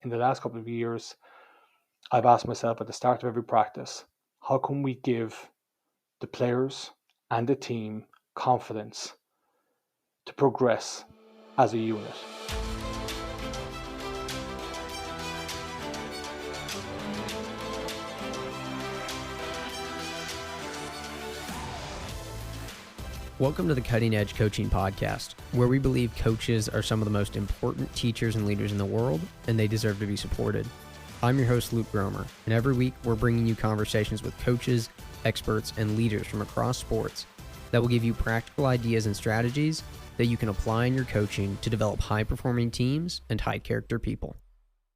in the last couple of years, I've asked myself at the start of every practice, how can we give the players and the team confidence to progress as a unit? Welcome to the Cutting Edge Coaching Podcast, where we believe coaches are some of the most important teachers and leaders in the world, and they deserve to be supported. I'm your host, Luke Gromer, and every week we're bringing you conversations with coaches, experts, and leaders from across sports that will give you practical ideas and strategies that you can apply in your coaching to develop high-performing teams and high-character people.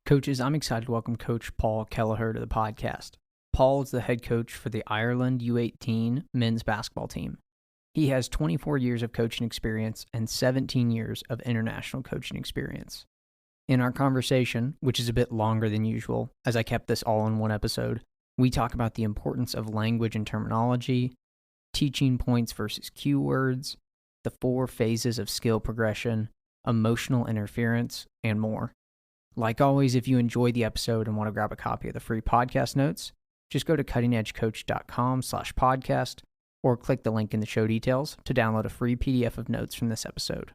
Coaches, I'm excited to welcome Coach Paull Kelleher to the podcast. Paul is the head coach for the Ireland U18 men's basketball team. He has 24 years of coaching experience and 17 years of international coaching experience. In our conversation, which is a bit longer than usual, as I kept this all in one episode, we talk about the importance of language and terminology, teaching points versus cue words, the 4 phases of skill progression, emotional interference, and more. Like always, if you enjoyed the episode and want to grab a copy of the free podcast notes, just go to cuttingedgecoach.com/podcast or click the link in the show details to download a free PDF of notes from this episode.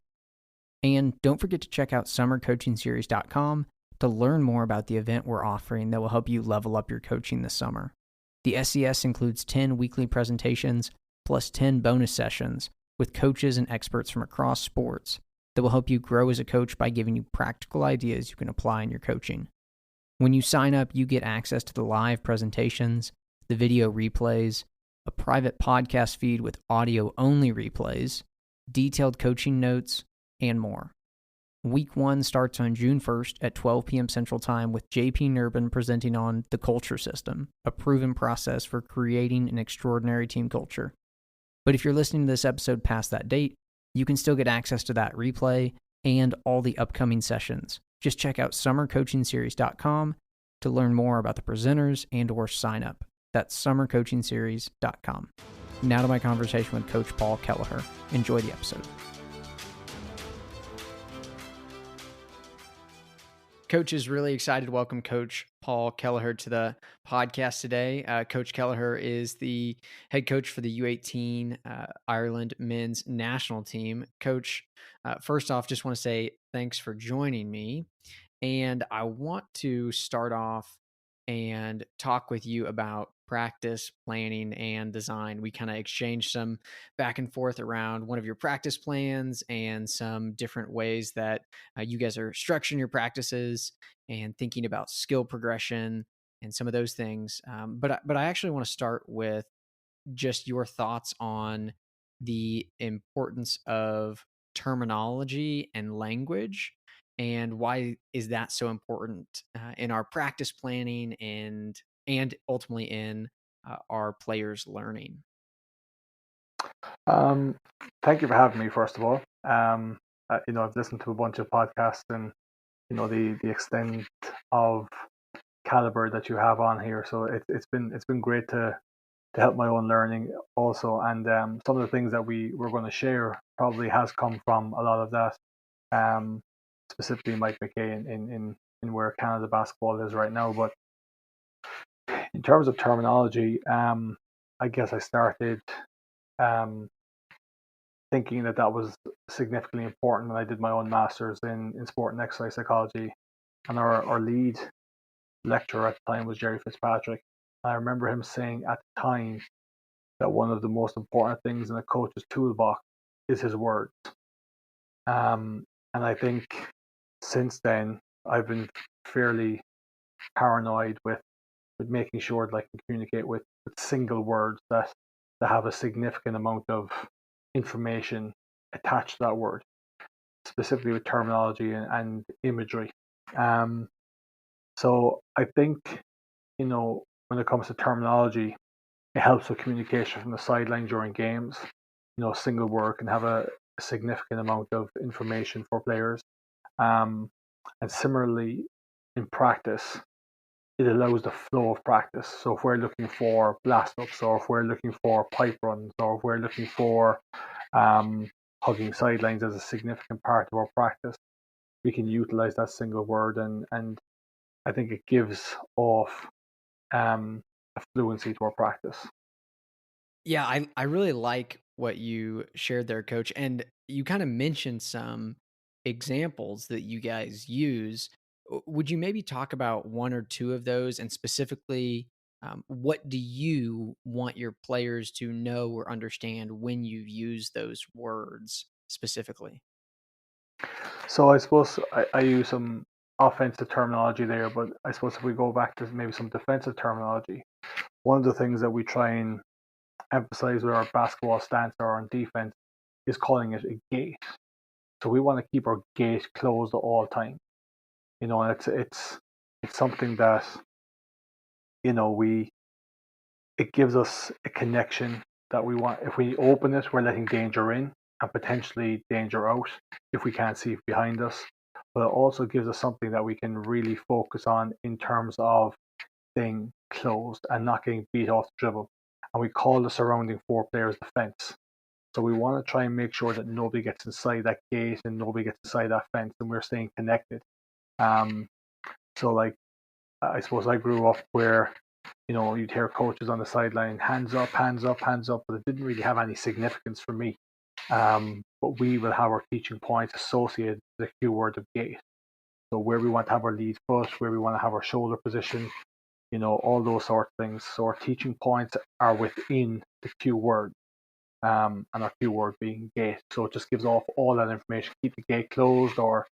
And don't forget to check out summercoachingseries.com to learn more about the event we're offering that will help you level up your coaching this summer. The SCS includes 10 weekly presentations plus 10 bonus sessions with coaches and experts from across sports that will help you grow as a coach by giving you practical ideas you can apply in your coaching. When you sign up, you get access to the live presentations, the video replays, a private podcast feed with audio-only replays, detailed coaching notes, and more. Week 1 starts on June 1st at 12 p.m. Central Time with JP Nurbin presenting on The Culture System, a proven process for creating an extraordinary team culture. But if you're listening to this episode past that date, you can still get access to that replay and all the upcoming sessions. Just check out summercoachingseries.com to learn more about the presenters and or sign up. That's summercoachingseries.com. Now to my conversation with Coach Paull Kelleher. Enjoy the episode. Coach is really excited to welcome Coach Paull Kelleher to the podcast today. Coach Kelleher is the head coach for the U18 Ireland men's national team. Coach, first off, just want to say thanks for joining me. And I want to start off and talk with you about practice planning and design. We kind of exchanged some back and forth around one of your practice plans and some different ways that you guys are structuring your practices and thinking about skill progression and some of those things. But I actually want to start with just your thoughts on the importance of terminology and language, and why is that so important in our practice planning and ultimately in our players' learning? Thank you for having me, first of all. I've listened to a bunch of podcasts, and the extent of caliber that you have on here. So it's been great to help my own learning also. And some of the things that we're going to share probably has come from a lot of that. Specifically Mike McKay in where Canada basketball is right now. But in terms of terminology, I guess I started thinking that was significantly important when I did my own master's in sport and exercise psychology. And our lead lecturer at the time was Jerry Fitzpatrick. I remember him saying at the time that one of the most important things in a coach's toolbox is his words. And I think since then, I've been fairly paranoid with making sure that I can communicate with single words that have a significant amount of information attached to that word, specifically with terminology and imagery. So I think, when it comes to terminology, it helps with communication from the sideline during games. A single word can have a significant amount of information for players. And similarly, in practice, it allows the flow of practice. So if we're looking for blast ups, or if we're looking for pipe runs, or if we're looking for hugging sidelines as a significant part of our practice, we can utilize that single word and I think it gives off a fluency to our practice. Yeah, I really like what you shared there, Coach. And you kind of mentioned some examples that you guys use. Would you maybe talk about one or two of those, and specifically, what do you want your players to know or understand when you use those words specifically? So I suppose I use some offensive terminology there, but I suppose if we go back to maybe some defensive terminology, one of the things that we try and emphasize with our basketball stance or on defense is calling it a gate. So we want to keep our gate closed at all time. And it's something that we it gives us a connection that we want. If we open it, we're letting danger in and potentially danger out if we can't see behind us. But it also gives us something that we can really focus on in terms of staying closed and not getting beat off the dribble. And we call the surrounding four players the fence. So we want to try and make sure that nobody gets inside that gate and nobody gets inside that fence, and we're staying connected. Um, so like I suppose I grew up where you'd hear coaches on the sideline, hands up, hands up, hands up, but it didn't really have any significance for me. But we will have our teaching points associated with the cue word of gate. So where we want to have our lead foot, where we want to have our shoulder position, all those sort of things. So our teaching points are within the cue word, and our cue word being gate. So it just gives off all that information. Keep the gate closed, or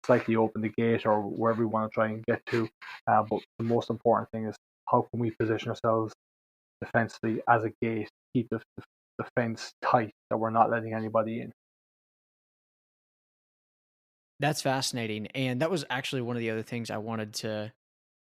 slightly open the gate, or wherever we want to try and get to. But the most important thing is how can we position ourselves defensively as a gate, keep the fence tight, that we're not letting anybody in. That's fascinating. And that was actually one of the other things I wanted to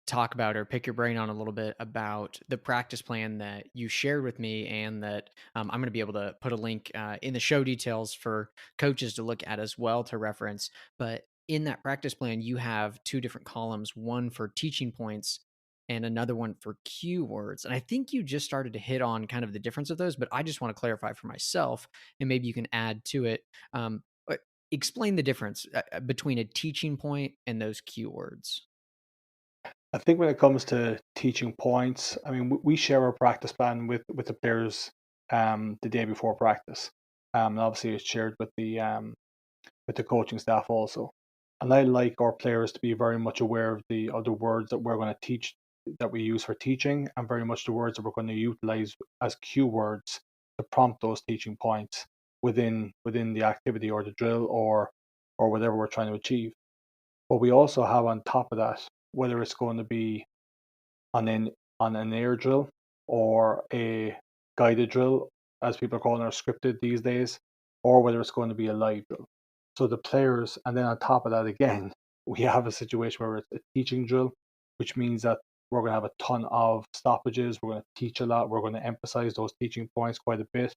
talk about or pick your brain on a little bit about the practice plan that you shared with me, and that I'm going to be able to put a link in the show details for coaches to look at as well to reference. But in that practice plan, you have two different columns, one for teaching points and another one for cue words. And I think you just started to hit on kind of the difference of those, but I just want to clarify for myself, and maybe you can add to it. But explain the difference between a teaching point and those cue words. I think when it comes to teaching points, I mean, we share our practice plan with the players the day before practice. And obviously it's shared with the coaching staff also. And I like our players to be very much aware of the words that we're going to teach, that we use for teaching, and very much the words that we're going to utilize as cue words to prompt those teaching points within the activity or the drill, or whatever we're trying to achieve. But we also have on top of that, whether it's going to be on an air drill or a guided drill, as people are calling it, scripted these days, or whether it's going to be a live drill. So the players, and then on top of that, again, we have a situation where it's a teaching drill, which means that we're going to have a ton of stoppages. We're going to teach a lot. We're going to emphasize those teaching points quite a bit.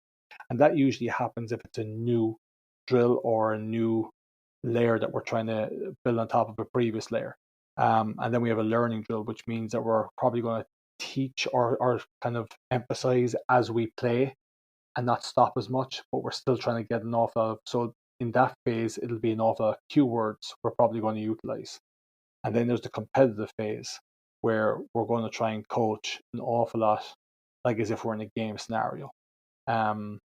And that usually happens if it's a new drill or a new layer that we're trying to build on top of a previous layer. And then we have a learning drill, which means that we're probably going to teach or kind of emphasize as we play and not stop as much, but we're still trying to get an awful lot of. So in that phase, it'll be an awful lot of cue words we're probably going to utilize. And then there's the competitive phase where we're going to try and coach an awful lot, like as if we're in a game scenario. Um,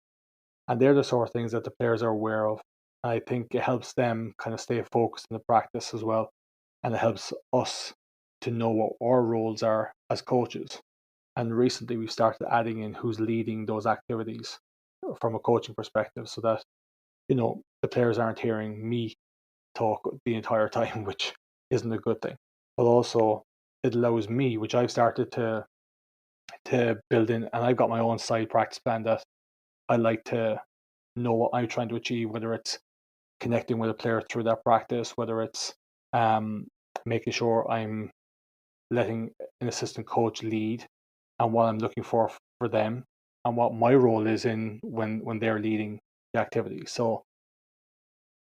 and they're the sort of things that the players are aware of. And I think it helps them kind of stay focused in the practice as well. And it helps us to know what our roles are as coaches. And recently we've started adding in who's leading those activities from a coaching perspective, so that, the players aren't hearing me talk the entire time, which isn't a good thing. But also it allows me, which I've started to build in, and I've got my own side practice plan that I like to know what I'm trying to achieve, whether it's connecting with a player through that practice, whether it's um, making sure I'm letting an assistant coach lead, and what I'm looking for them, and what my role is in when they're leading the activity. So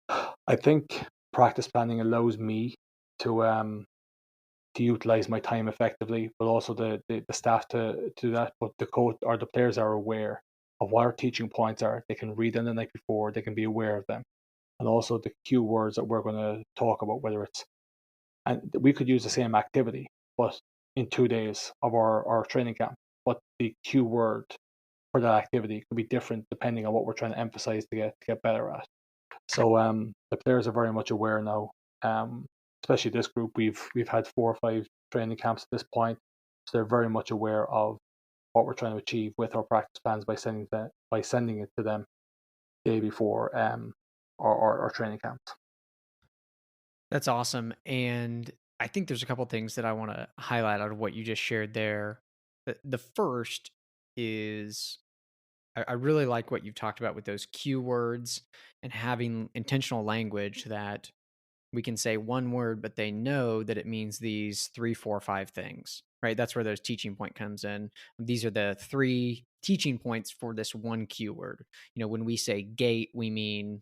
I think practice planning allows me to utilize my time effectively, but also the staff to do that. But the coach or the players are aware of what our teaching points are. They can read them the night before. They can be aware of them, and also the cue words that we're going to talk about, whether it's and we could use the same activity, but in 2 days of our training camp. But the cue word for that activity could be different depending on what we're trying to emphasize to get better at. So the players are very much aware now. Especially this group, we've had 4 or 5 training camps at this point, so they're very much aware of what we're trying to achieve with our practice plans by sending it to them day before our training camps. That's awesome. And I think there's a couple things that I want to highlight out of what you just shared there. The first is I really like what you've talked about with those cue words and having intentional language that we can say one word, but they know that it means these 3, 4, 5 things, right? That's where those teaching point comes in. These are the 3 teaching points for this one keyword. When we say gate, we mean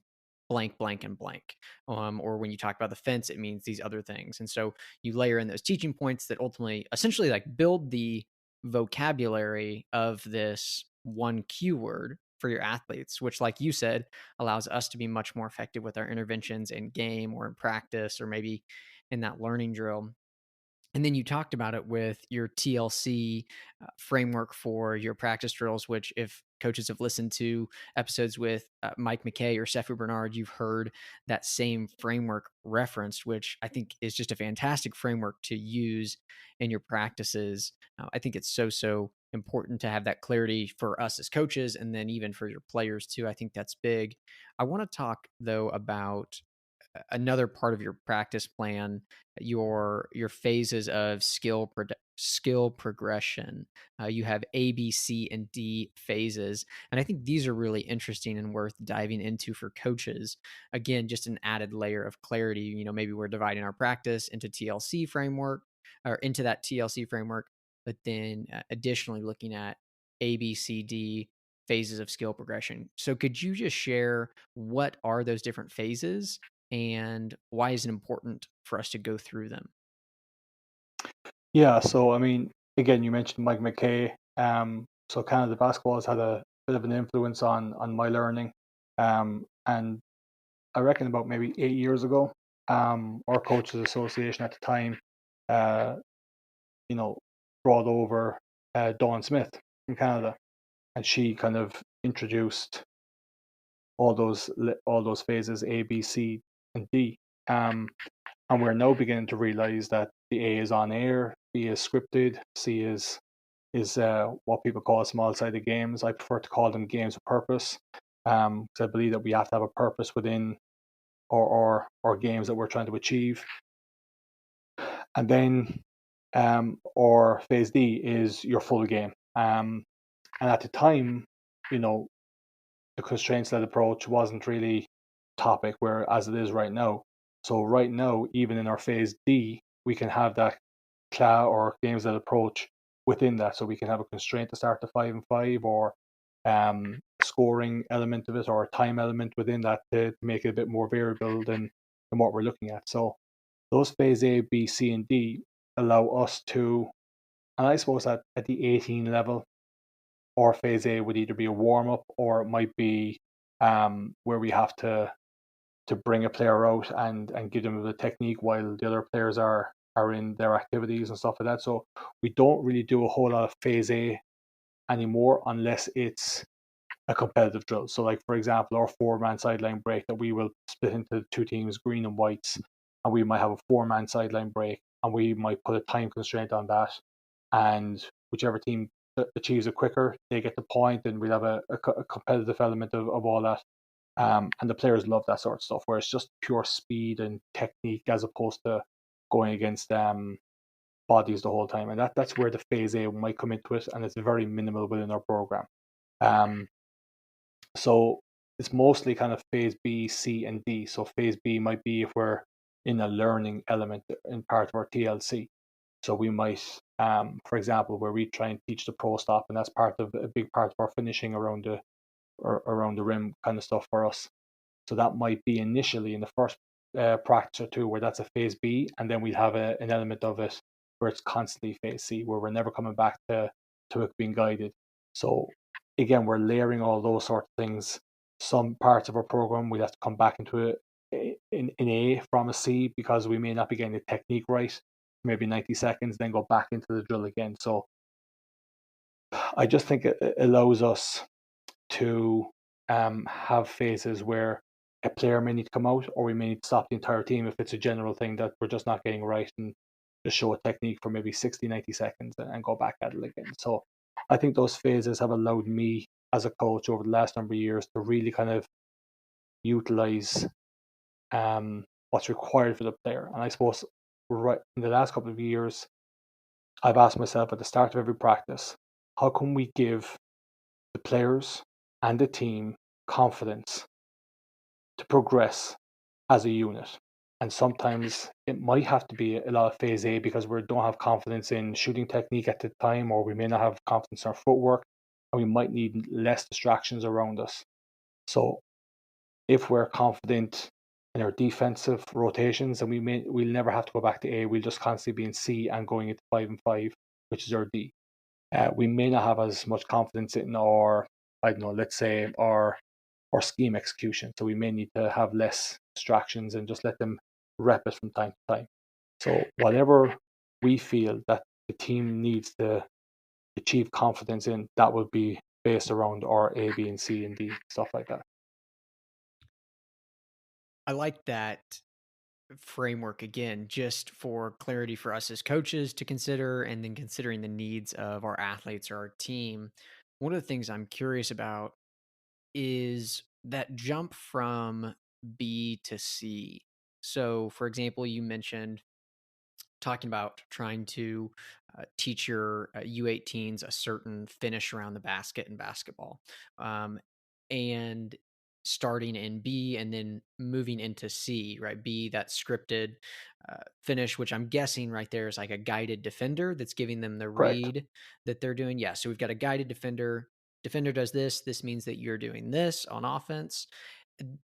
blank, blank, and blank. Or when you talk about the fence, it means these other things. And so you layer in those teaching points that ultimately, essentially, like build the vocabulary of this one keyword for your athletes, which, like you said, allows us to be much more effective with our interventions in game or in practice or maybe in that learning drill. And then you talked about it with your TLC framework for your practice drills, which, if coaches have listened to episodes with Mike McKay or Sefu Bernard, you've heard that same framework referenced, which I think is just a fantastic framework to use in your practices. I think it's so important to have that clarity for us as coaches, and then even for your players too. I think that's big. I want to talk though about another part of your practice plan, your phases of skill progression. You have A, B, C, and D phases, and I think these are really interesting and worth diving into for coaches. Again, just an added layer of clarity. Maybe we're dividing our practice into TLC framework or into that TLC framework, but then additionally looking at A, B, C, D phases of skill progression. So could you just share what are those different phases and why is it important for us to go through them? Yeah, so I mean, again, you mentioned Mike McKay. So Canada basketball has had a bit of an influence on my learning. And I reckon about maybe 8 years ago, our coaches association at the time, uh, you know, brought over Dawn Smith from Canada, and she kind of introduced all those phases A, B, C, and D. Um, and we're now beginning to realize that the A is on air, B is scripted, C is what people call small-sided games. I prefer to call them games of purpose, because I believe that we have to have a purpose within or games that we're trying to achieve. And then or phase D is your full game. And at the time, you know, the constraints-led approach wasn't really topic where as it is right now. So right now, even in our phase D, we can have that CLA or games-led approach within that. So we can have a constraint to start the 5-and-5 or scoring element of it or a time element within that to make it a bit more variable than what we're looking at. So those phase A, B, C, and D allow us to, and I suppose at the 18 level, or phase A would either be a warm up or it might be where we have to bring a player out and give them the technique while the other players are in their activities and stuff like that. So we don't really do a whole lot of phase A anymore unless it's a competitive drill. So like for example, our 4-man sideline break that we will split into 2 teams, green and whites, and we might have a 4-man sideline break and we might put a time constraint on that, and whichever team achieves it quicker, they get the point, and we'll have a competitive element of all that. And the players love that sort of stuff, where it's just pure speed and technique as opposed to going against bodies the whole time. And that's where the phase A might come into it, and it's very minimal within our program. Um, so it's mostly kind of phase B, C, and D. So phase B might be if we're in a learning element in part of our TLC. So we might, for example, where we try and teach the pro stop, and that's part of a big part of our finishing around the rim kind of stuff for us. So that might be initially in the first practice or two where that's a phase B, and then we'd have an element of it where it's constantly phase C, where we're never coming back to it being guided. So again, we're layering all those sort of things. Some parts of our program we'd have to come back into in A from a C because we may not be getting the technique right, maybe 90 seconds, then go back into the drill again. So I just think it allows us to have phases where a player may need to come out, or we may need to stop the entire team if it's a general thing that we're just not getting right, and just show a technique for maybe 60, 90 seconds and go back at it again. So I think those phases have allowed me as a coach over the last number of years to really kind of utilize what's required for the player. And I suppose right in the last couple of years, I've asked myself at the start of every practice, how can we give the players and the team confidence to progress as a unit? And sometimes it might have to be a lot of phase A because we don't have confidence in shooting technique at the time, or we may not have confidence in our footwork, and we might need less distractions around us. So if we're confident in our defensive rotations, and we'll never have to go back to A. We'll just constantly be in C and going into 5-5, which is our D. We may not have as much confidence in our, I don't know, let's say our scheme execution. So we may need to have less distractions and just let them rep it from time to time. So whatever we feel that the team needs to achieve confidence in, that will be based around our A, B, and C and D, stuff like that. I like that framework again, just for clarity for us as coaches to consider, and then considering the needs of our athletes or our team. One of the things I'm curious about is that jump from B to C. So, for example, you mentioned talking about trying to teach your U18s a certain finish around the basket in basketball, and starting in B and then moving into C, right? B, that scripted finish, which I'm guessing right there is like a guided defender that's giving them the Correct. read that they're doing. Yeah. So we've got a guided defender. Defender does this. This means that you're doing this on offense.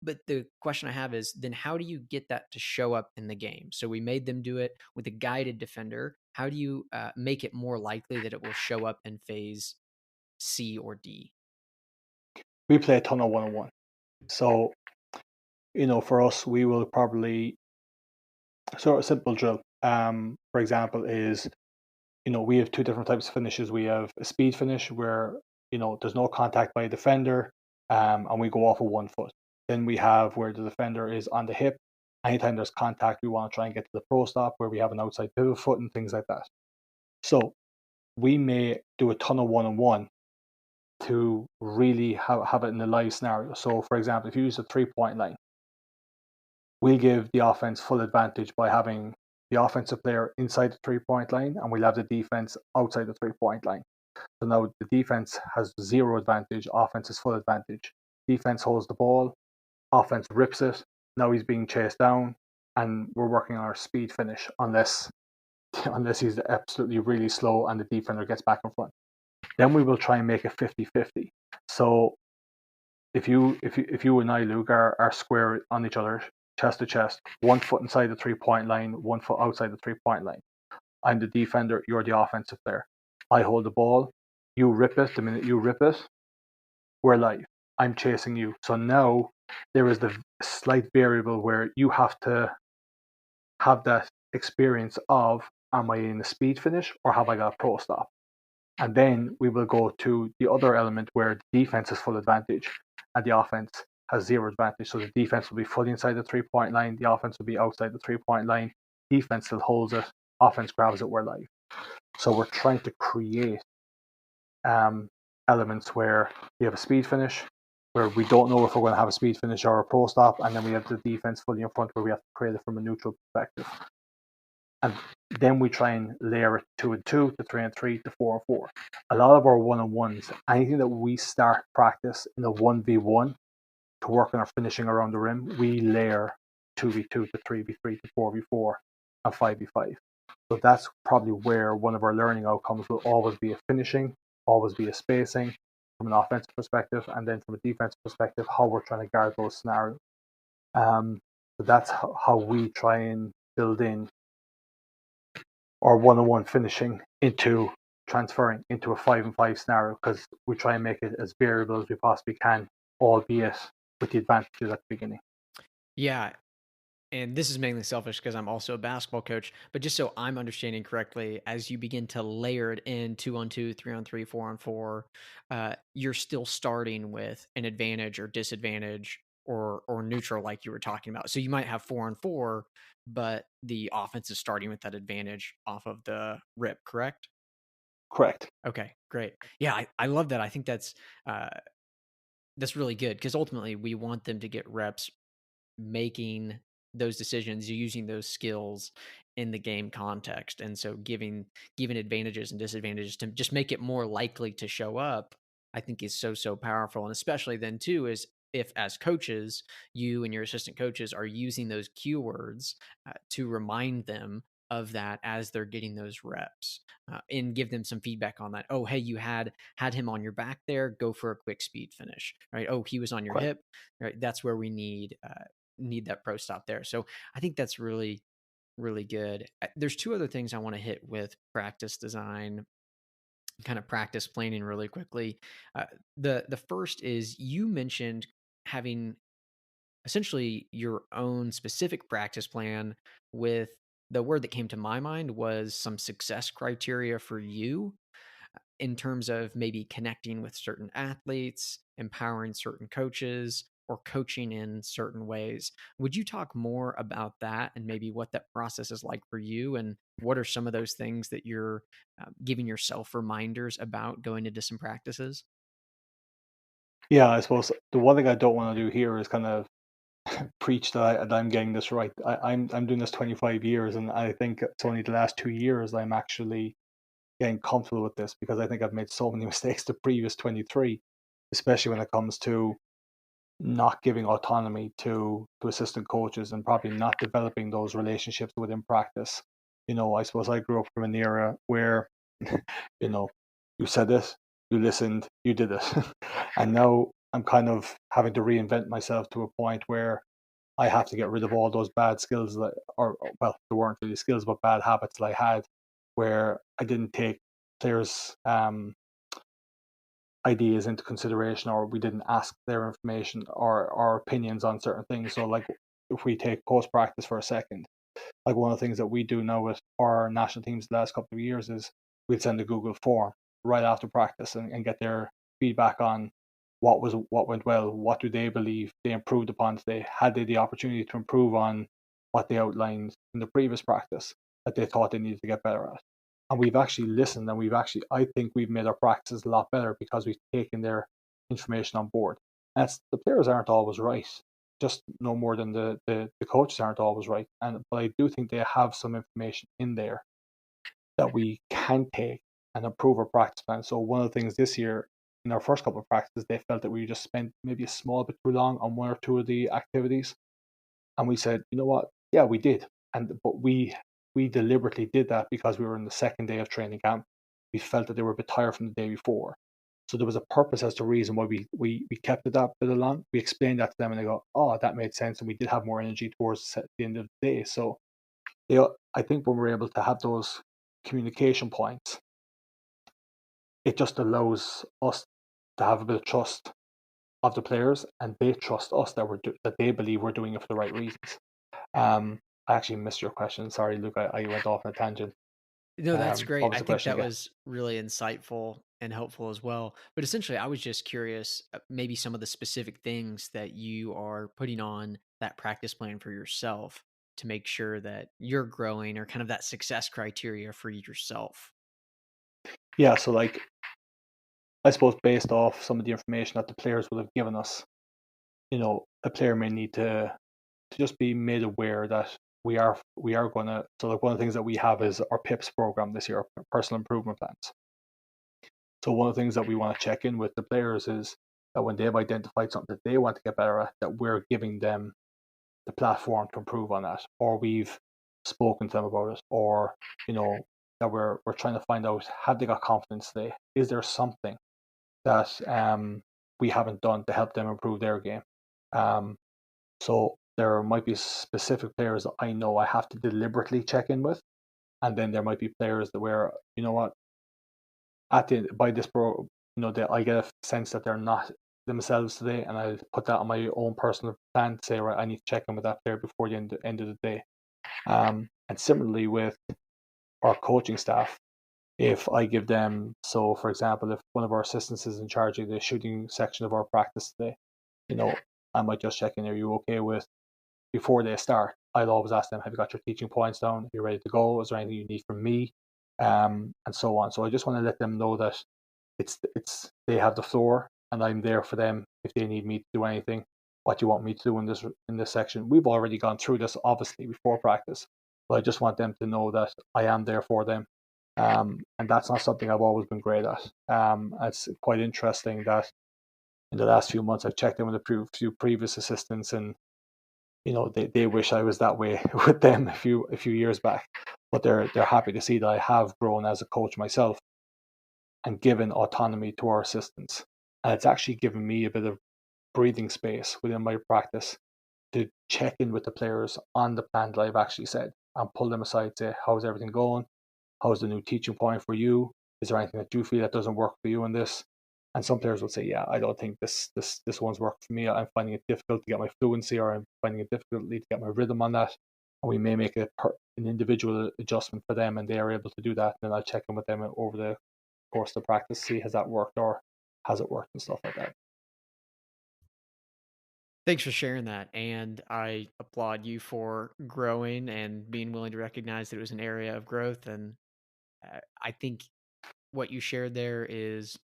But the question I have is then how do you get that to show up in the game? So we made them do it with a guided defender. How do you make it more likely that it will show up in phase C or D? We play a ton of one-on-one. So, for us, we will probably, so a simple drill, for example, is, we have two different types of finishes. We have a speed finish where, there's no contact by a defender, and we go off of 1 foot. Then we have where the defender is on the hip. Anytime there's contact, we want to try and get to the pro stop where we have an outside pivot foot and things like that. So we may do a ton of one-on-one to really have it in a live scenario. So, for example, if you use a 3-point line, we'll give the offense full advantage by having the offensive player inside the 3-point line, and we'll have the defense outside the 3-point line. So now the defense has zero advantage, offense is full advantage. Defense holds the ball, offense rips it, now he's being chased down, and we're working on our speed finish unless he's absolutely really slow and the defender gets back in front. Then we will try and make it 50-50. So if you and I, Luke, are square on each other, chest to chest, 1 foot inside the 3-point line, 1 foot outside the 3-point line. I'm the defender, you're the offensive player. I hold the ball, you rip it. The minute you rip it, we're live. I'm chasing you. So now there is the slight variable where you have to have that experience of, am I in a speed finish or have I got a pro stop? And then we will go to the other element where the defense is full advantage and the offense has zero advantage. So the defense will be fully inside the 3-point line, the offense will be outside the 3-point line, defense still holds it, offense grabs it, we're live. So we're trying to create elements where we have a speed finish, where we don't know if we're going to have a speed finish or a pro stop, and then we have the defense fully in front where we have to create it from a neutral perspective. And then we try and layer it 2 and 2 to 3 and 3 to 4 and 4. A lot of our one-on-ones, anything that we start practice in a 1v1 to work on our finishing around the rim, we layer 2v2 to 3v3 to 4v4 and 5v5. So that's probably where one of our learning outcomes will always be a finishing, always be a spacing from an offensive perspective, and then from a defensive perspective, how we're trying to guard those scenarios. So that's how we try and build in our one-on-one finishing into transferring into a 5-and-5 scenario, because we try and make it as variable as we possibly can, albeit with the advantages at the beginning. Yeah, and this is mainly selfish because I'm also a basketball coach, but just so I'm understanding correctly, as you begin to layer it in 2-on-2, 3-on-3, 4-on-4, you're still starting with an advantage or disadvantage or neutral, like you were talking about. So you might have 4-on-4, but the offense is starting with that advantage off of the rip, correct? Correct. Okay, great. Yeah, I love that. I think uh, that's really good because ultimately we want them to get reps making those decisions using those skills in the game context, and so giving advantages and disadvantages to just make it more likely to show up, I think is so powerful. And especially then too is if as coaches you and your assistant coaches are using those keywords to remind them of that as they're getting those reps, and give them some feedback on that. Oh, hey, you had him on your back there, go for a quick speed finish, right? Oh, he was on your Correct. hip, right? That's where we need that pro stop there. So I think that's really good. There's two other things I want to hit with practice design, kind of practice planning really quickly. Uh, the first is you mentioned having essentially your own specific practice plan with the word that came to my mind was some success criteria for you in terms of maybe connecting with certain athletes, empowering certain coaches, or coaching in certain ways. Would you talk more about that and maybe what that process is like for you? And what are some of those things that you're giving yourself reminders about going into some practices? Yeah, I suppose the one thing I don't want to do here is kind of preach that I'm getting this right. I'm doing this 25 years, and I think it's only the last 2 years I'm actually getting comfortable with this because I think I've made so many mistakes the previous 23, especially when it comes to not giving autonomy to assistant coaches and probably not developing those relationships within practice. I suppose I grew up from an era where, you know, you said this, you listened, you did it. And now I'm kind of having to reinvent myself to a point where I have to get rid of all those bad skills that, or well, there weren't really skills, but bad habits that I had, where I didn't take players' ideas into consideration, or we didn't ask their information or opinions on certain things. So, like, if we take post practice for a second, like one of the things that we do now with our national teams the last couple of years is we'd send a Google form right after practice and get their feedback on what went well, what do they believe they improved upon today, had they the opportunity to improve on what they outlined in the previous practice that they thought they needed to get better at. And we've actually listened, and I think we've made our practices a lot better because we've taken their information on board. And the players aren't always right, just no more than the coaches aren't always right. But I do think they have some information in there that we can take and improve our practice plan. So one of the things this year in our first couple of practices, they felt that we just spent maybe a small bit too long on one or two of the activities, and we said, you know what? Yeah, we did, but we deliberately did that because we were in the second day of training camp. We felt that they were a bit tired from the day before. So there was a purpose as to reason why we kept it that bit along. We explained that to them, and they go, "Oh, that made sense." And we did have more energy towards the end of the day. So I think when we're able to have those communication points, it just allows us to have a bit of trust of the players, and they trust us that they believe we're doing it for the right reasons. I actually missed your question. Sorry, Luke. I went off on a tangent. No, that's What great. was I the think question that again? was really insightful and helpful as well. But essentially, I was just curious, maybe some of the specific things that you are putting on that practice plan for yourself to make sure that you're growing or kind of that success criteria for yourself. Yeah. So, like, I suppose based off some of the information that the players will have given us, a player may need to just be made aware that we are going to. So, like, one of the things that we have is our PIPS program this year, our personal improvement plans. So one of the things that we want to check in with the players is that when they've identified something that they want to get better at, that we're giving them the platform to improve on that, or we've spoken to them about it, or you know that we're trying to find out, have they got confidence today? Is there something that we haven't done to help them improve their game? Um, so there might be specific players that I know I have to deliberately check in with, and then there might be players that where you know what, at the by this pro, that I get a sense that they're not themselves today, and I put that on my own personal plan to say, right, I need to check in with that player before the end of the day. And similarly with our coaching staff, if I give them, so for example, if one of our assistants is in charge of the shooting section of our practice today, I might just check in, are you okay with, before they start, I'll always ask them, have you got your teaching points down? Are you ready to go? Is there anything you need from me? And so on. So I just want to let them know that it's they have the floor, and I'm there for them if they need me to do anything. What do you want me to do in this section? We've already gone through this obviously before practice, but I just want them to know that I am there for them. And that's not something I've always been great at. It's quite interesting that in the last few months I've checked in with a few previous assistants, and they wish I was that way with them a few years back, but they're happy to see that I have grown as a coach myself and given autonomy to our assistants. And it's actually given me a bit of breathing space within my practice to check in with the players on the plan that I've actually said and pull them aside, say, how's everything going? How's the new teaching point for you? Is there anything that you feel that doesn't work for you in this? And some players will say, yeah, I don't think this one's worked for me. I'm finding it difficult to get my fluency, or I'm finding it difficult to get my rhythm on that. And we may make an individual adjustment for them, and they are able to do that. And then I'll check in with them over the course of practice, see has that worked or has it worked and stuff like that. Thanks for sharing that. And I applaud you for growing and being willing to recognize that it was an area of growth. And I think what you shared there is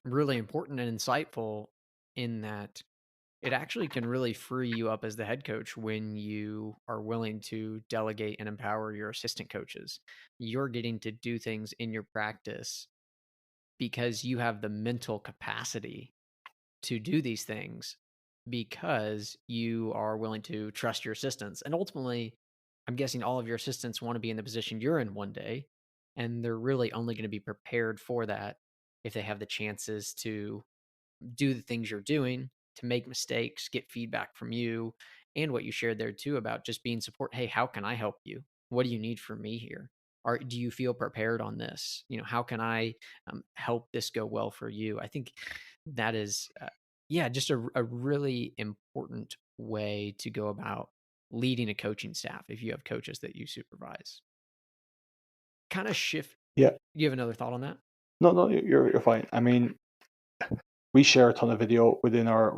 really important and insightful in that it actually can really free you up as the head coach when you are willing to delegate and empower your assistant coaches. You're getting to do things in your practice because you have the mental capacity to do these things because you are willing to trust your assistants. And ultimately, I'm guessing all of your assistants want to be in the position you're in one day, and they're really only going to be prepared for that if they have the chances to do the things you're doing, to make mistakes, get feedback from you, and what you shared there too about just being support. Hey, how can I help you? What do you need from me here? Or do you feel prepared on this? How can I help this go well for you? I think that is, yeah, just a really important way to go about leading a coaching staff if you have coaches that you supervise. Kind of shift. Yeah, You have another thought on that? no, you're fine. I mean, we share a ton of video within our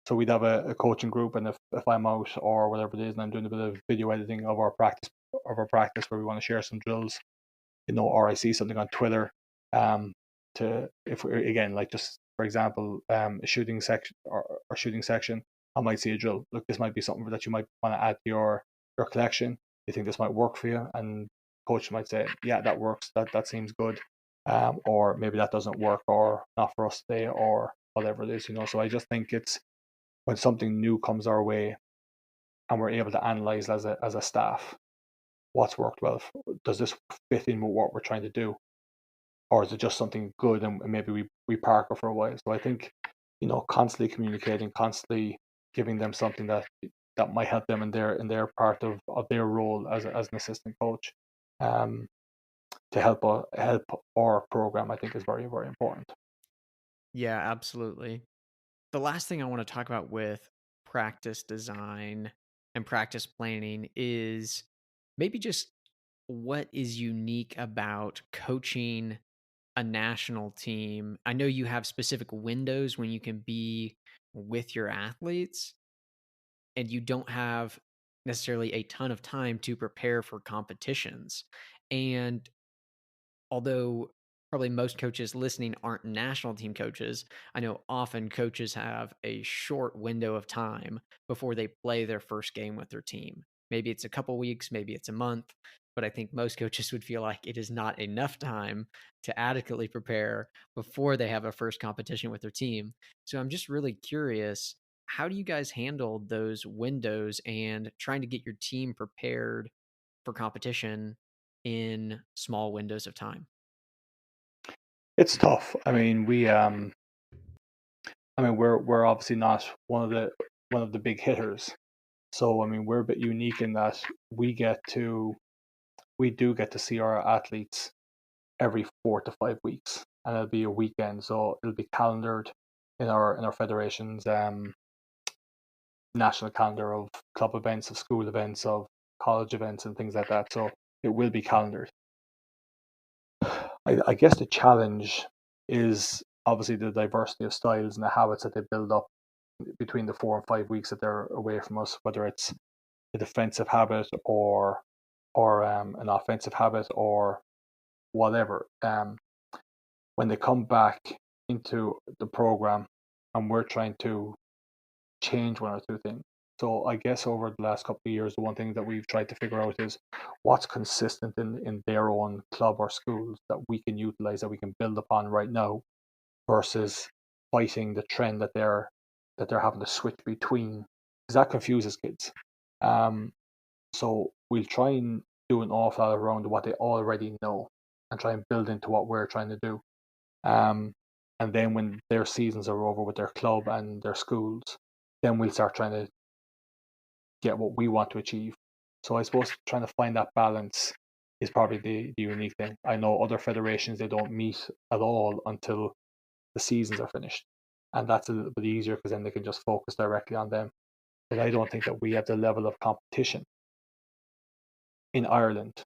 so we'd have a coaching group, and if I'm out or whatever it is, and I'm doing a bit of video editing of our practice where we want to share some drills, or I see something on Twitter, to if we again, like, just for example, a shooting section or shooting section, I might see a drill. Look, this might be something that you might want to add to your collection. You think this might work for you? And coach might say, yeah, that works. That seems good. Or maybe that doesn't work, or not for us today, or whatever it is. So I just think it's when something new comes our way and we're able to analyze as a staff what's worked well. Does this fit in with what we're trying to do? Or is it just something good and maybe we park it for a while? So I think, constantly communicating, constantly giving them something that might help them in their part of their role as an assistant coach, um, to help our program, I think is very, very important. Yeah, absolutely. The last thing I want to talk about with practice design and practice planning is maybe just what is unique about coaching a national team. I know you have specific windows when you can be with your athletes, and you don't have necessarily a ton of time to prepare for competitions. And although probably most coaches listening aren't national team coaches, I know often coaches have a short window of time before they play their first game with their team. Maybe it's a couple weeks, maybe it's a month, but I think most coaches would feel like it is not enough time to adequately prepare before they have a first competition with their team. So I'm just really curious, how do you guys handle those windows and trying to get your team prepared for competition in small windows of time? It's tough. We're obviously not one of the big hitters. So we're a bit unique in that we do get to see our athletes every 4 to 5 weeks, and it'll be a weekend, so it'll be calendared. in our federation's national calendar of club events, of school events, of college events, and things like that. So it will be calendared. I guess the challenge is obviously the diversity of styles and the habits that they build up between the 4 and 5 weeks that they're away from us, whether it's a defensive habit or an offensive habit or whatever. When they come back into the program and we're trying to change one or two things. So I guess over the last couple of years, the one thing that we've tried to figure out is what's consistent in their own club or schools that we can utilize, that we can build upon right now, versus fighting the trend that they're having to switch between, because that confuses kids. So we'll try and do an awful lot around what they already know and try and build into what we're trying to do. And then when their seasons are over with their club and their schools, then we'll start trying to get what we want to achieve. So I suppose trying to find that balance is probably the unique thing. I know other federations, they don't meet at all until the seasons are finished. And that's a little bit easier because then they can just focus directly on them. But I don't think that we have the level of competition in Ireland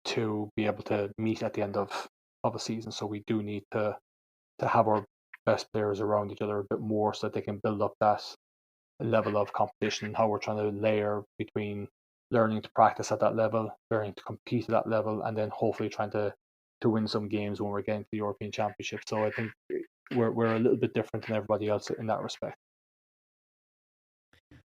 to be able to meet at the end of a season. So we do need to have our best players around each other a bit more so that they can build up that level of competition, how we're trying to layer between learning to practice at that level, learning to compete at that level, and then hopefully trying to win some games when we're getting to the European Championship. So I think we're a little bit different than everybody else in that respect.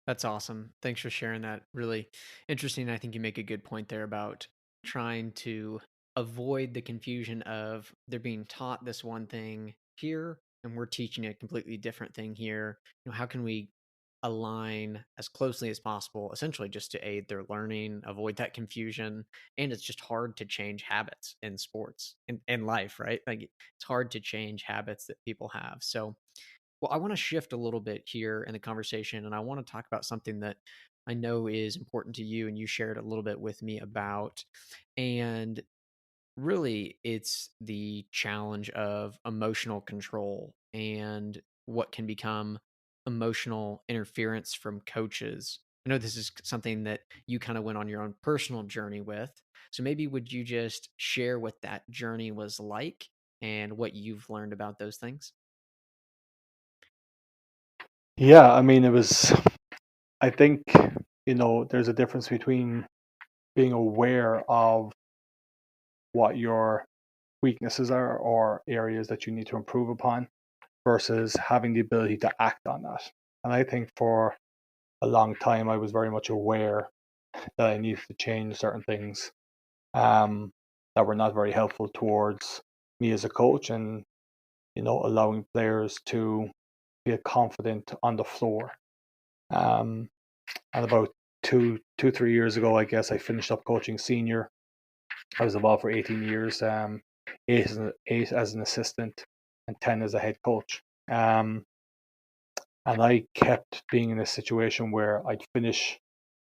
That's awesome. Thanks for sharing that. Really interesting. I think you make a good point there about trying to avoid the confusion of they're being taught this one thing here and we're teaching a completely different thing here. How can we align as closely as possible, essentially just to aid their learning, avoid that confusion? And it's just hard to change habits in sports and life, right? Like it's hard to change habits that people have. So well, I want to shift a little bit here in the conversation, and I want to talk about something that I know is important to you, and you shared a little bit with me about. And really, it's the challenge of emotional control and what can become emotional interference from coaches. I know this is something that you kind of went on your own personal journey with. So maybe would you just share what that journey was like and what you've learned about those things? Yeah, I mean, I think, there's a difference between being aware of what your weaknesses are or areas that you need to improve upon versus having the ability to act on that. And I think for a long time, I was very much aware that I needed to change certain things that were not very helpful towards me as a coach, and allowing players to feel confident on the floor. Um, and about 3 years ago, I guess I finished up coaching senior. I was involved for 18 years, eight as an assistant and 10 as a head coach. And I kept being in a situation where I'd finish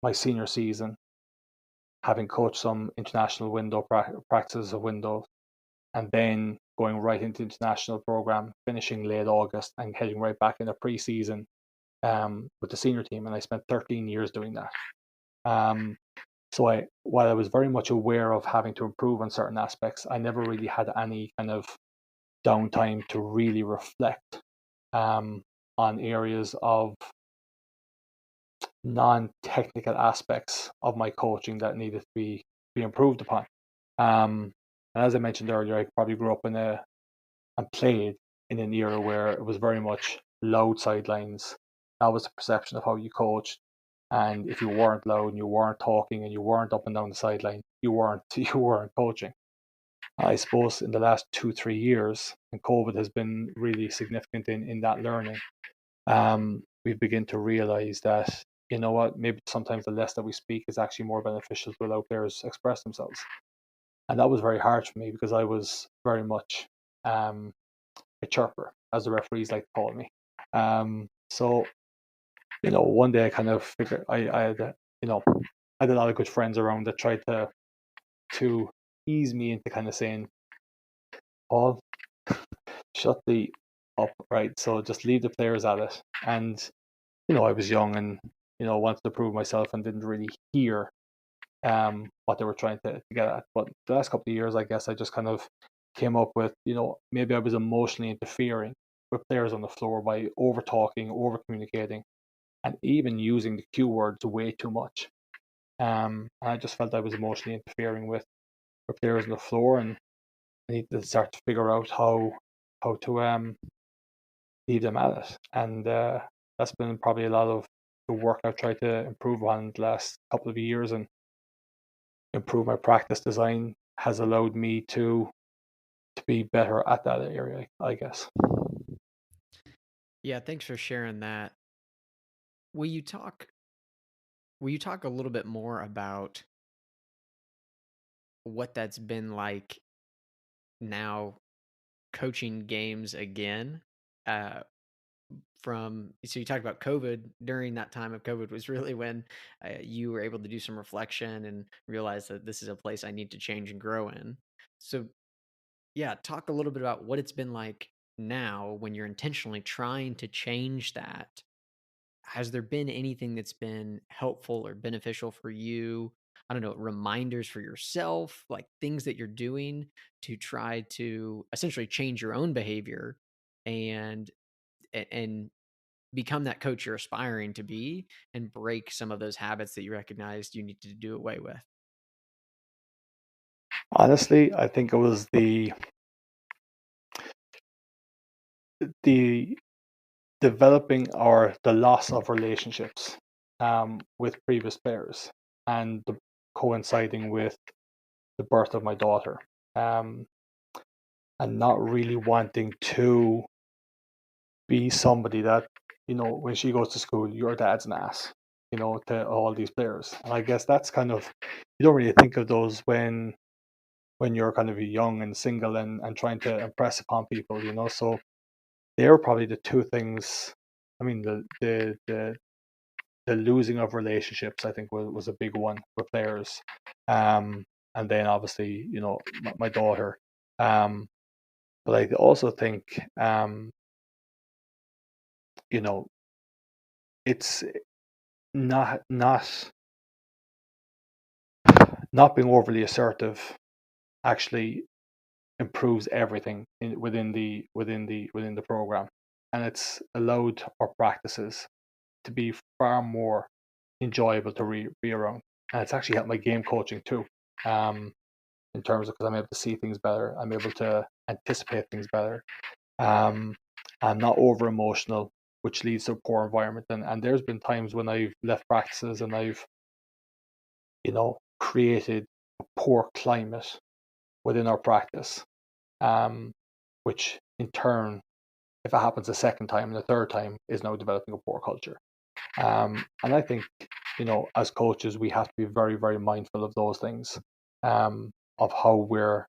my senior season, having coached some international window practices of windows, and then going right into the international program, finishing late August and heading right back in the preseason with the senior team. And I spent 13 years doing that. So while I was very much aware of having to improve on certain aspects, I never really had any kind of downtime to really reflect on areas of non-technical aspects of my coaching that needed to be improved upon. And as I mentioned earlier, I probably grew up and played in an era where it was very much loud sidelines. That was the perception of how you coached. And if you weren't loud and you weren't talking and you weren't up and down the sideline, you weren't coaching. I suppose in the last 2-3 years, and COVID has been really significant in that learning, we've begun to realize that, you know what, maybe sometimes the less that we speak is actually more beneficial to allow players express themselves. And that was very hard for me because I was very much a chirper, as the referees like to call me. So, one day I kind of figured I had, I had a lot of good friends around that tried to ease me into kind of saying, Paul, shut the up, right? So just leave the players at it. And I was young and wanted to prove myself and didn't really hear what they were trying to get at. But the last couple of years, I guess I just kind of came up with, maybe I was emotionally interfering with players on the floor by over talking, over communicating, and even using the Q words way too much. And I just felt I was emotionally interfering with players on the floor, and I need to start to figure out how to leave them at it. And that's been probably a lot of the work I've tried to improve on the last couple of years, and improve my practice design has allowed me to be better at that area, I guess. Yeah, thanks for sharing that. Will you talk will you talk a little bit more about what that's been like now coaching games again? Uh so you talked about COVID. During that time of COVID was really when you were able to do some reflection and realize that this is a place I need to change and grow in. So yeah, talk a little bit about what it's been like now when you're intentionally trying to change that. Has there been anything that's been helpful or beneficial for you? I don't know, reminders for yourself, like things that you're doing to try to essentially change your own behavior and and become that coach you're aspiring to be and break some of those habits that you recognized you need to do away with. Honestly, I think it was the developing or the loss of relationships with previous players, and coinciding with the birth of my daughter, um, and not really wanting to be somebody that, when she goes to school, your dad's an ass, to all these players. And I guess that's kind of, you don't really think of those when you're kind of young and single and trying to impress upon people, So they were probably the two things. I mean, the losing of relationships, I think, was a big one for players. Um, and then obviously, my daughter. Um, but I also think, you know, it's not being overly assertive actually improves everything within the program, and it's allowed our practices to be far more enjoyable to be around. And it's actually helped my game coaching too, in terms of, because I'm able to see things better, I'm able to anticipate things better. Um, I'm not over emotional, which leads to a poor environment. And there's been times when I've left practices and I've created a poor climate within our practice, um, which in turn, if it happens a second time and a third time, is now developing a poor culture. And I think, as coaches, we have to be very, very mindful of those things, of how we're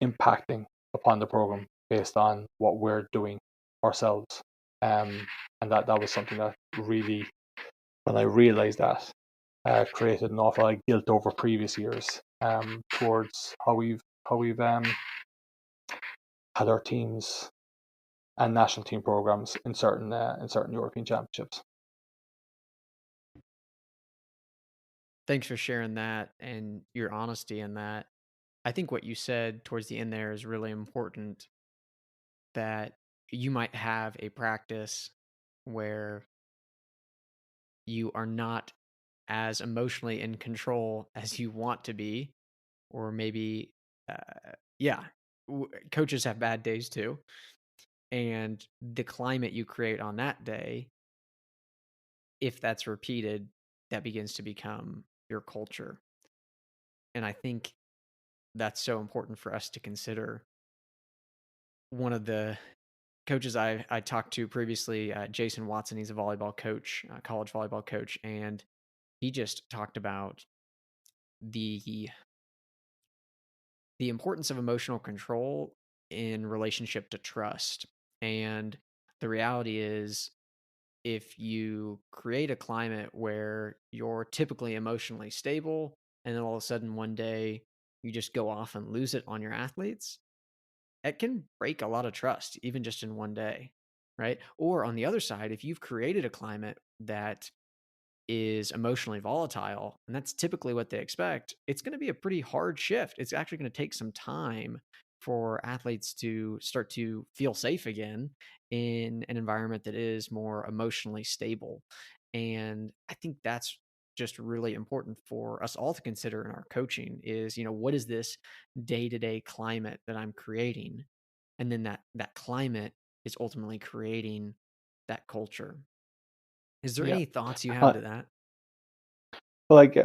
impacting upon the program based on what we're doing ourselves. And that was something that really, when I realized that, created an awful lot of guilt over previous years, towards how we've had our teams and national team programs in certain European championships. Thanks for sharing that and your honesty in that. I think what you said towards the end there is really important, that you might have a practice where you are not as emotionally in control as you want to be, or maybe, yeah, coaches have bad days too. And the climate you create on that day, if that's repeated, that begins to become your culture. And I think that's so important for us to consider. One of the coaches I talked to previously, Jason Watson, he's a volleyball coach, college volleyball coach, and he just talked about the the importance of emotional control in relationship to trust. And the reality is, if you create a climate where you're typically emotionally stable and then all of a sudden one day you just go off and lose it on your athletes, it can break a lot of trust, even just in one day, right? Or on the other side, if you've created a climate that is emotionally volatile, and that's typically what they expect, it's going to be a pretty hard shift. It's actually going to take some time for athletes to start to feel safe again in an environment that is more emotionally stable. And I think that's just really important for us all to consider in our coaching is, what is this day-to-day climate that I'm creating? And then that climate is ultimately creating that culture. Is there Yeah. any thoughts you have Uh, to that? like,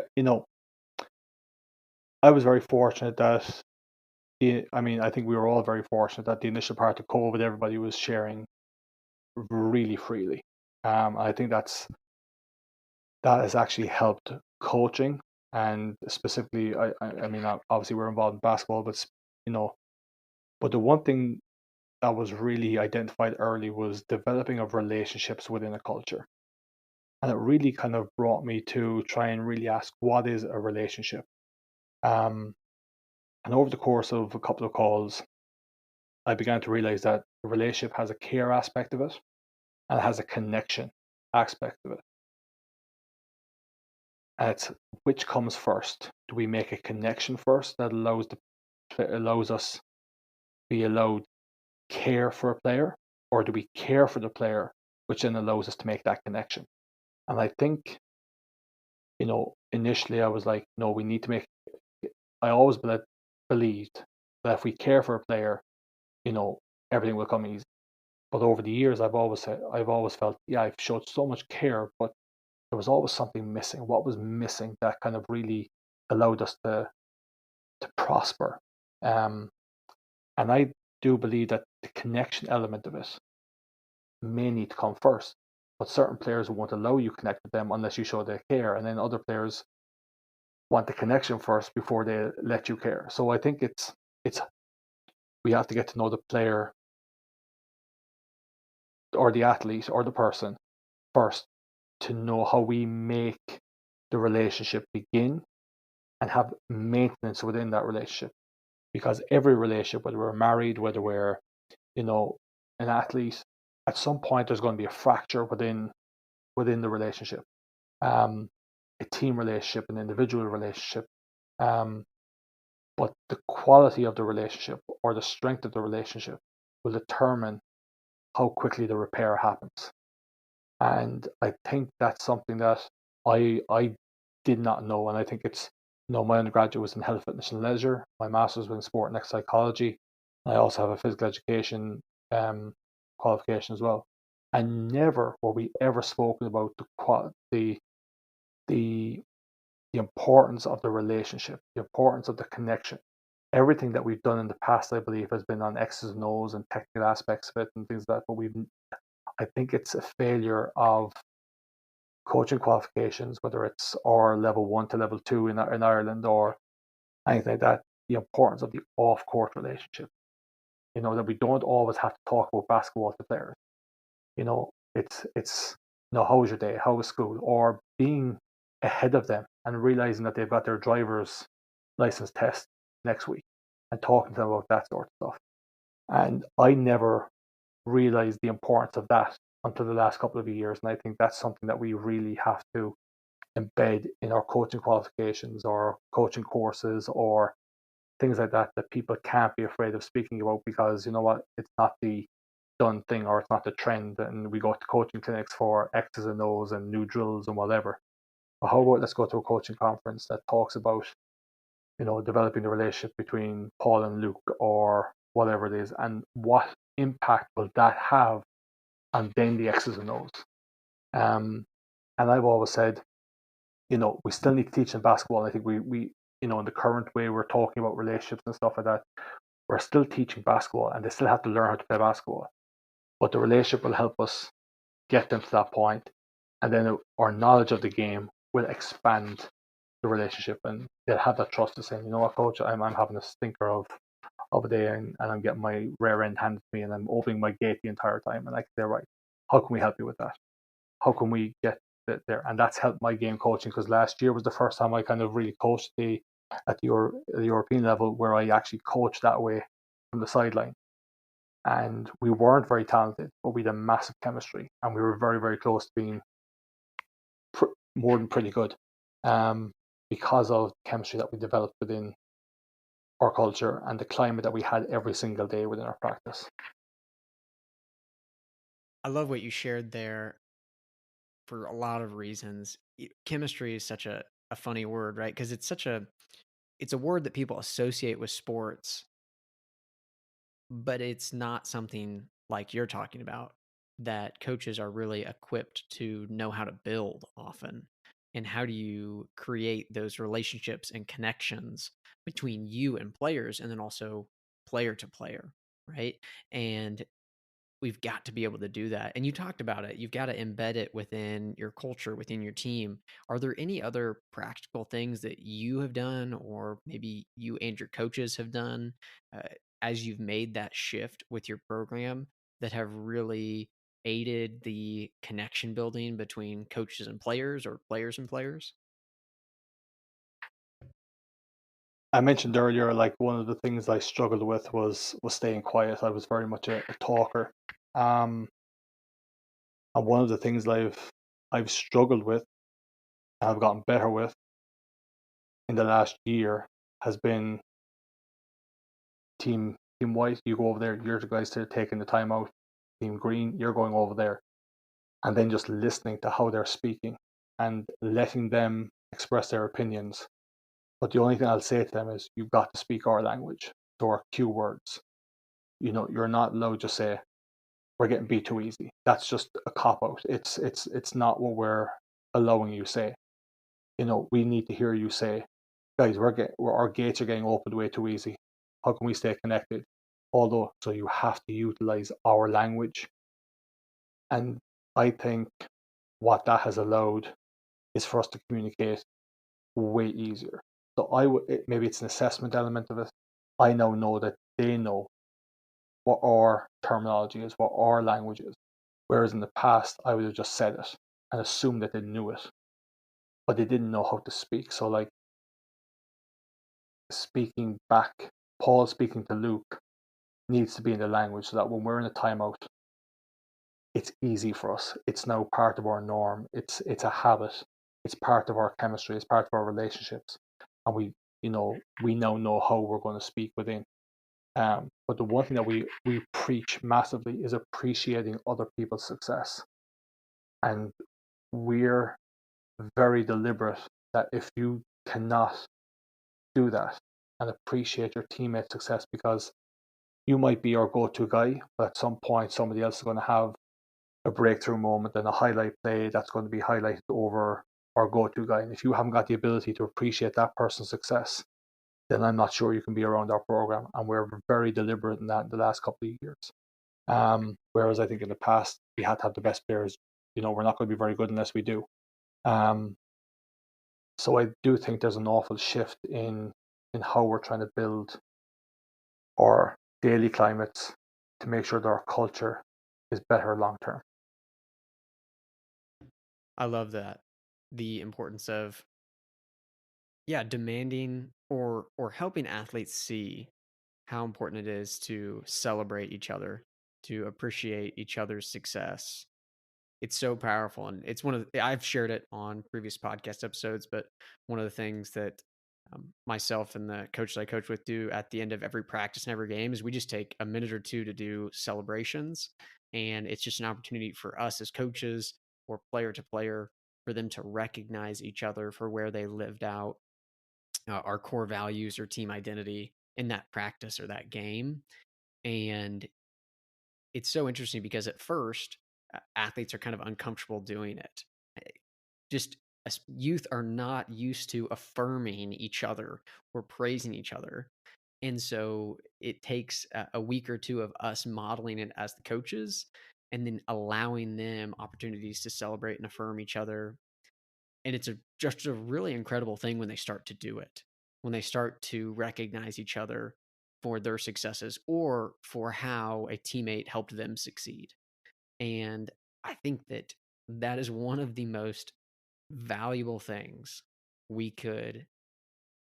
I was very fortunate that I think we were all very fortunate that the initial part of COVID, everybody was sharing really freely. I think that has actually helped coaching, and specifically, I mean, obviously we're involved in basketball, but you know, but the one thing that was really identified early was developing of relationships within a culture, and it really kind of brought me to try and really ask what is a relationship. Um, and over the course of a couple of calls, I began to realize that the relationship has a care aspect of it and it has a connection aspect of it. And it's which comes first. Do we make a connection first that allows us to be allowed care for a player, or do we care for the player, which then allows us to make that connection? And I think, initially I was like, no, we need to make. I always believed that if we care for a player, you know, everything will come easy. But over the years, I've always felt, yeah, I've showed so much care, but there was always something missing. What was missing that kind of really allowed us to prosper? Um, and I do believe that the connection element of it may need to come first. But certain players won't allow you to connect with them unless you show they care, and then other players want the connection first before they let you care. So I think it's we have to get to know the player or the athlete or the person first to know how we make the relationship begin and have maintenance within that relationship. Because every relationship, whether we're married, whether we're, you know, an athlete, at some point there's going to be a fracture within the relationship. Um, a team relationship, an individual relationship. Um, but the quality of the relationship or the strength of the relationship will determine how quickly the repair happens. And I think that's something that I did not know, and I think it's my undergraduate was in health, fitness, and leisure. My master's was in sport and exercise psychology. I also have a physical education um, qualification as well. And never were we ever spoken about the the the importance of the relationship, the importance of the connection. Everything that we've done in the past, I believe, has been on X's and O's and technical aspects of it and things like that. But I think it's a failure of coaching qualifications, whether it's or level 1 to level 2 in Ireland or anything like that, the importance of the off court relationship. That we don't always have to talk about basketball to players. It's how was your day? How was school? Or being ahead of them and realizing that they've got their driver's license test next week and talking to them about that sort of stuff. And I never realized the importance of that until the last couple of years. And I think that's something that we really have to embed in our coaching qualifications or coaching courses or things like that people can't be afraid of speaking about, because you know what, it's not the done thing or it's not the trend, and we go to coaching clinics for X's and O's and new drills and whatever. But how about let's go to a coaching conference that talks about developing the relationship between Paul and Luke or whatever it is, and what impact will that have on then the X's and O's. And I've always said, we still need to teach in basketball. I think we in the current way we're talking about relationships and stuff like that, we're still teaching basketball and they still have to learn how to play basketball. But the relationship will help us get them to that point, and then our knowledge of the game will expand the relationship, and they'll have that trust to say, you know what, coach, I'm having a stinker of a day, and I'm getting my rear end handed to me, and I'm opening my gate the entire time, and I can say, right, how can we help you with that? How can we get there? And that's helped my game coaching, because last year was the first time I kind of really coached at the European level where I actually coached that way from the sideline. and we weren't very talented, but we had a massive chemistry, and we were very, very close to being more than pretty good, because of the chemistry that we developed within our culture and the climate that we had every single day within our practice. I love what you shared there for a lot of reasons. Chemistry is such a funny word, right? Because it's a word that people associate with sports, but it's not something like you're talking about that coaches are really equipped to know how to build often. And how do you create those relationships and connections between you and players, and then also player to player, right? And we've got to be able to do that. And you talked about it. You've got to embed it within your culture, within your team. Are there any other practical things that you have done, or maybe you and your coaches have done, uh, as you've made that shift with your program, that have really aided the connection building between coaches and players, or players and players? I mentioned earlier, like one of the things I struggled with was staying quiet. I was very much a talker, um, and one of the things I've struggled with and I've gotten better with in the last year has been team white. You go over there, you're the guys that are taking the time out. Team green, you're going over there, and then just listening to how they're speaking and letting them express their opinions. But the only thing I'll say to them is, you've got to speak our language. So our cue words. You're not allowed to say we're getting beat too easy. That's just a cop out. It's not what we're allowing you say. We need to hear you say, guys, our gates are getting opened way too easy. How can we stay connected? Although, so you have to utilize our language. And I think what that has allowed is for us to communicate way easier. So maybe it's an assessment element of it. I now know that they know what our terminology is, what our language is. Whereas in the past, I would have just said it and assumed that they knew it, but they didn't know how to speak. So, like, speaking back, Paul speaking to Luke needs to be in the language so that when we're in a timeout, it's easy for us. It's now part of our norm. It's a habit. It's part of our chemistry. It's part of our relationships, and we now know how we're going to speak within. But the one thing that we preach massively is appreciating other people's success, and we're very deliberate that if you cannot do that and appreciate your teammate's success, because you might be our go-to guy, but at some point somebody else is going to have a breakthrough moment and a highlight play that's going to be highlighted over our go-to guy. And if you haven't got the ability to appreciate that person's success, then I'm not sure you can be around our program. And we're very deliberate in that in the last couple of years. Whereas I think in the past we had to have the best players. We're not going to be very good unless we do. Um, so I do think there's an awful shift in how we're trying to build our daily climates to make sure that our culture is better long term. I love that. The importance of, yeah, demanding or helping athletes see how important it is to celebrate each other, to appreciate each other's success. It's so powerful, and it's I've shared it on previous podcast episodes, but one of the things that myself and the coaches I coach with do at the end of every practice and every game is we just take a minute or two to do celebrations, and it's just an opportunity for us as coaches or player to player for them to recognize each other for where they lived out our core values or team identity in that practice or that game. And it's so interesting because at first, athletes are kind of uncomfortable doing it. Eh, Just as youth are not used to affirming each other or praising each other. And so it takes a week or two of us modeling it as the coaches and then allowing them opportunities to celebrate and affirm each other. And it's just a really incredible thing when they start to do it, when they start to recognize each other for their successes or for how a teammate helped them succeed. And I think that that is one of the most valuable things we could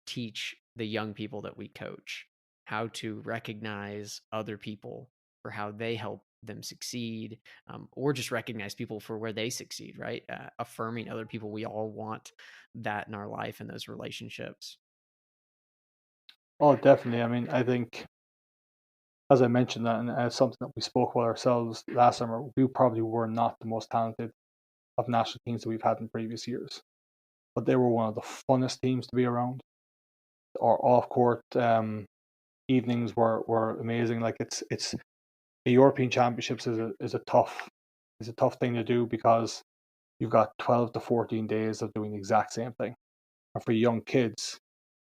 teach the young people that we coach, how to recognize other people for how they help them succeed, or just recognize people for where they succeed, right? Affirming other people. We all want that in our life and those relationships. Oh, definitely. I mean, I think, as I mentioned that, and as something that we spoke about ourselves last summer, we probably were not the most talented of national teams that we've had in previous years, but they were one of the funnest teams to be around. Our off-court evenings were amazing. Like it's the European Championships is a tough thing to do because you've got 12 to 14 days of doing the exact same thing. And for young kids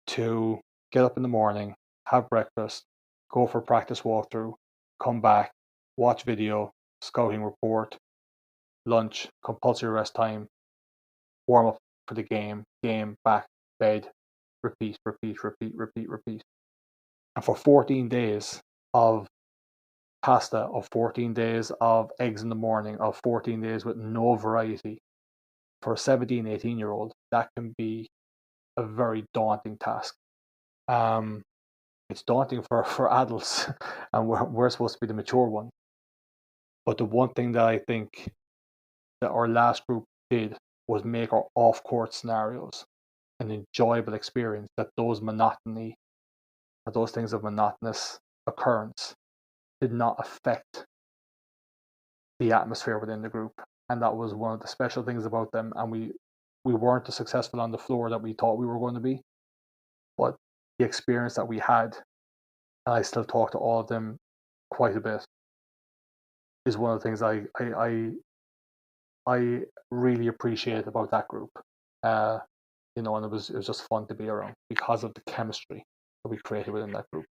to get up in the morning, have breakfast, go for a practice walkthrough, come back, watch video, scouting report, lunch, compulsory rest time, warm up for the game, back, bed, repeat, repeat, repeat, repeat, repeat. And for 14 days of pasta, of 14 days of eggs in the morning, of 14 days with no variety, for a 17, 18-year-old, that can be a very daunting task. It's daunting for adults, and we're supposed to be the mature one. But the one thing that I think that our last group did was make our off-court scenarios an enjoyable experience. That those things of monotonous occurrence did not affect the atmosphere within the group, and that was one of the special things about them. And we weren't as successful on the floor that we thought we were going to be, but the experience that we had, and I still talk to all of them quite a bit, is one of the things I really appreciate about that group. And it was just fun to be around because of the chemistry that we created within that group.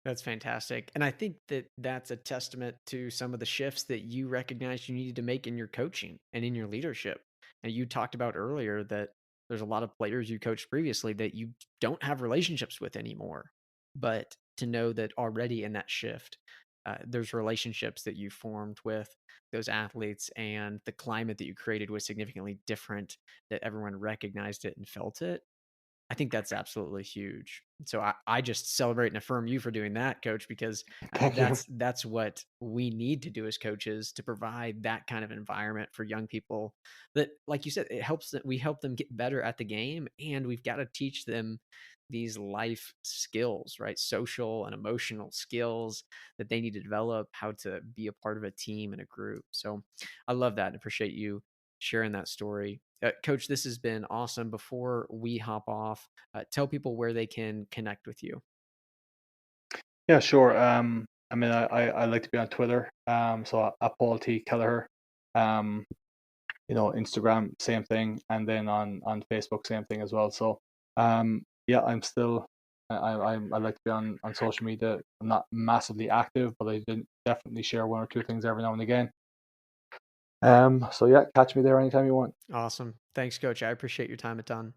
That's fantastic. And I think that that's a testament to some of the shifts that you recognized you needed to make in your coaching and in your leadership. And you talked about earlier that there's a lot of players you coached previously that you don't have relationships with anymore. But to know that already in that shift, there's relationships that you formed with those athletes, and the climate that you created was significantly different, that everyone recognized it and felt it. I think that's absolutely huge. So I just celebrate and affirm you for doing that, coach, because Thank you. that's what we need to do as coaches, to provide that kind of environment for young people that, like you said, it helps that we help them get better at the game, and we've got to teach them these life skills, right? Social and emotional skills that they need to develop, how to be a part of a team and a group. So I love that and appreciate you sharing that story. Coach, this has been awesome. Before we hop off, tell people where they can connect with you. Yeah, sure. I mean, I like to be on Twitter. So at Paull T Kelleher. Instagram, same thing, and then on Facebook, same thing as well. So, yeah, I'm still. I like to be on social media. I'm not massively active, but I definitely share one or two things every now and again. So yeah, catch me there anytime you want. Awesome. Thanks, Coach. I appreciate your time a ton.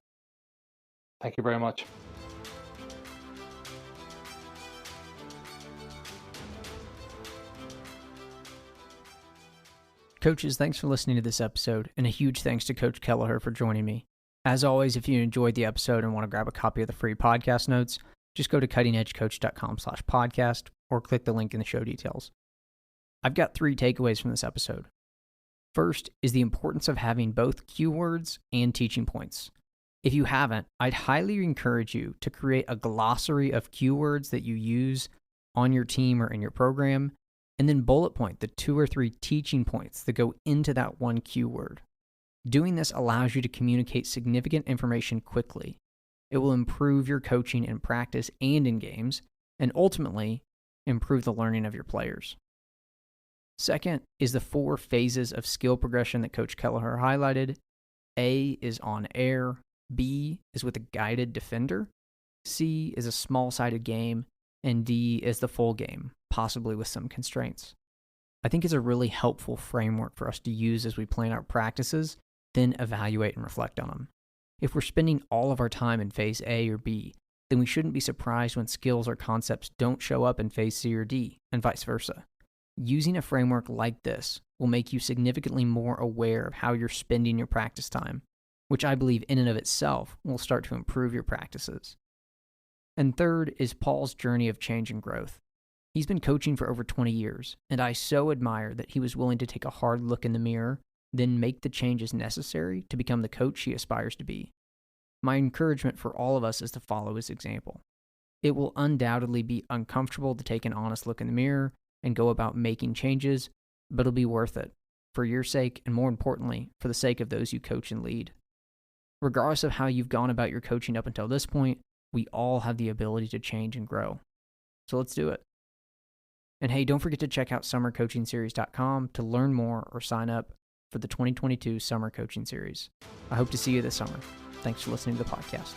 Thank you very much. Coaches, thanks for listening to this episode, and a huge thanks to Coach Kelleher for joining me. As always, if you enjoyed the episode and want to grab a copy of the free podcast notes, just go to cuttingedgecoach.com/podcast or click the link in the show details. I've got 3 takeaways from this episode. First is the importance of having both keywords and teaching points. If you haven't, I'd highly encourage you to create a glossary of keywords that you use on your team or in your program, and then bullet point the 2 or 3 teaching points that go into that one keyword. Doing this allows you to communicate significant information quickly. It will improve your coaching in practice and in games, and ultimately improve the learning of your players. Second is the 4 phases of skill progression that Coach Kelleher highlighted. A is on air, B is with a guided defender, C is a small-sided game, and D is the full game, possibly with some constraints. I think it's a really helpful framework for us to use as we plan our practices, then evaluate and reflect on them. If we're spending all of our time in phase A or B, then we shouldn't be surprised when skills or concepts don't show up in phase C or D, and vice versa. Using a framework like this will make you significantly more aware of how you're spending your practice time, which I believe in and of itself will start to improve your practices. And third is Paul's journey of change and growth. He's been coaching for over 20 years, and I so admire that he was willing to take a hard look in the mirror, then make the changes necessary to become the coach he aspires to be. My encouragement for all of us is to follow his example. It will undoubtedly be uncomfortable to take an honest look in the mirror and go about making changes, but it'll be worth it, for your sake and more importantly, for the sake of those you coach and lead. Regardless of how you've gone about your coaching up until this point, we all have the ability to change and grow. So let's do it. And hey, don't forget to check out summercoachingseries.com to learn more or sign up for the 2022 Summer Coaching Series. I hope to see you this summer. Thanks for listening to the podcast.